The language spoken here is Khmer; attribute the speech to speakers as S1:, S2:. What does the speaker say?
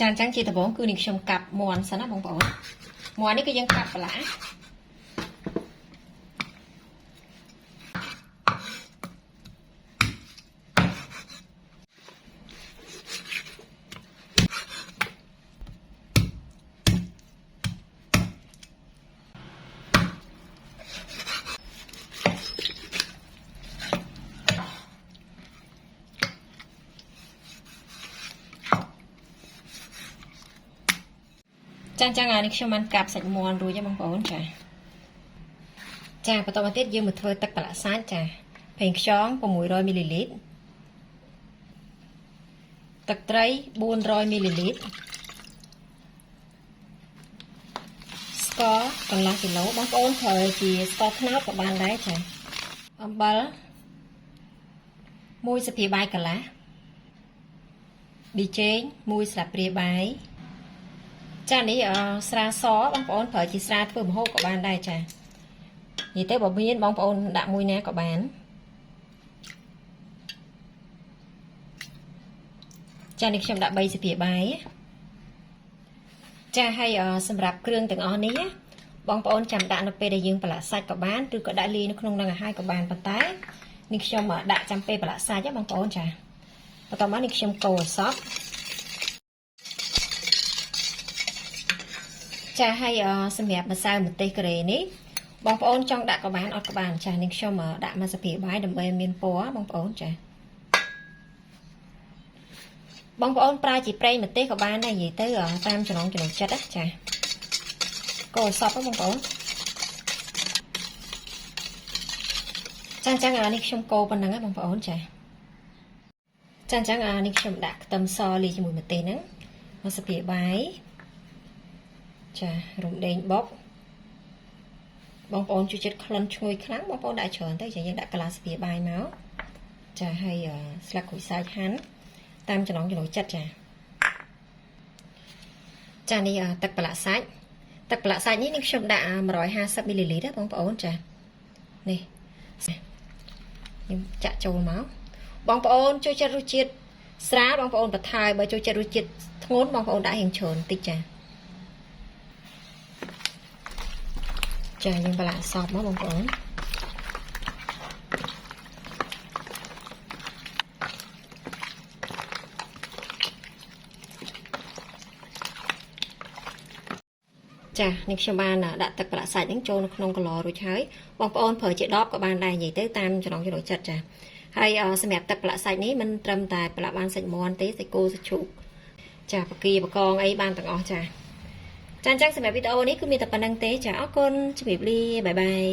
S1: ចាអញ្ចឹងជាដំបូងគឺនេះខ្ញុំកាប់មាន់សិនណាបងប្អូនមាន់នេះគឺយើងកាប់បន្លាចាអញ្ចឹងអានេះខ្ញុំបានកាប់សាច់មាន់រួចហើយបងប្អូនចាបន្តមកទៀតយើងមកធ្វើទឹកប្រឡាក់សាច់ចាប្រេងខ្យង600មីលីលីត្រទឹកត្រី400មីលីលីត្រស្ករកន្លះគីឡូបងប្អូនប្រើជាស្ករត្នោតក៏បានដែរចាអំបិល1ស្លាបព្រាបាយកន្លះប៊ីចេង1ស្លាបព្រាបាយចានេះស្រាសបងប្អូនប្រើជាស្រាធ្វើម្ហូបក៏បានដែរចានិយាយទៅបើមានបងប្អូនដាក់មួយណាក៏បានចានេះខ្ញុំដាក់3ស្លាបព្រាបាយចាហើយសម្រាប់គ្រឿងទាំងអស់នេះបងប្អូនចាំដាក់នៅពេលដែលយើងប្រឡាក់សាច់ក៏បានឬក៏ដាក់លាយនៅក្នុងនឹងអាហារក៏បានប៉ុន្តែនេះខ្ញុំដាក់ចាំពេលប្រឡាក់សាច់បងប្អូនចាបន្តមកនេះខ្ញុំកូរឲ្យសព្វចាហើយសម្រាប់ម្សៅម្ទេសការ៉េនេះបងប្អូនចង់ដាក់ក៏បានអត់ក៏បានចានេះខ្ញុំដាក់មួយស្លាបព្រាបាយដើម្បីមានពណ៌បងប្អូនចាបងប្អូនប្រើជាប្រេងម្ទេសក៏បានដែរនិយាយទៅតាមចំណង់ចំណូលចិត្តចាកូរសព្វបងប្អូនចាអញ្ចឹងនេះខ្ញុំកូរប៉ុណ្ណឹងបងប្អូនចាអញ្ចឹងនេះខ្ញុំដាក់ខ្ទឹមសលាយជាមួយម្ទេសហ្នឹងមួយស្លាបព្រាបាយចារំដេងបុកបងប្អូនជួយចិត្តក្លិនឈ្ងុយខ្លាំងបងប្អូនដាក់ច្រើនទៅចាយើងដាក់កន្លះស្លាបព្រាបាយមកចាហើយស្លឹកក្រូចសើចហាន់តាមចំណង់ចំណូលចិត្តចានេះទឹកប្រឡាក់សាច់នេះនឹងខ្ញុំដាក់150មីលីលីត្របងប្អូនចានេះខ្ញុំចាក់ចូលមកបងប្អូនជួយចិត្តរសជាតិស្រាលបងប្អូនបន្ថែមបើជួយចិត្តរសជាតិធ្ងន់បងប្អូនដាក់រៀងច្រើនតិចចាយើងប្រឡាក់សពមកបងប្អូនចានេះខ្ញុំបានដាក់ទឹកប្រឡាក់សាច់ហ្នឹងចូលនៅក្នុងកន្លរួចហើយបងប្អូនប្រើជាដបក៏បានដែរនិយាយទៅតាមចំណង់ចំណូលចិត្តចាហើយសម្រាប់ទឹកប្រឡាក់សាច់នេះមិនត្រឹមតែប្រឡាក់បានសាច់មាន់ទេសាច់គោសាច់ជ្រូកចាបកាបកងអីបានទាំងអស់ចាអញ្ចឹងសម្រាប់វីដេអូនេះគឺមានតែប៉ុណ្្នឹងទេចាអរគុណជម្រាបលាបាយបាយ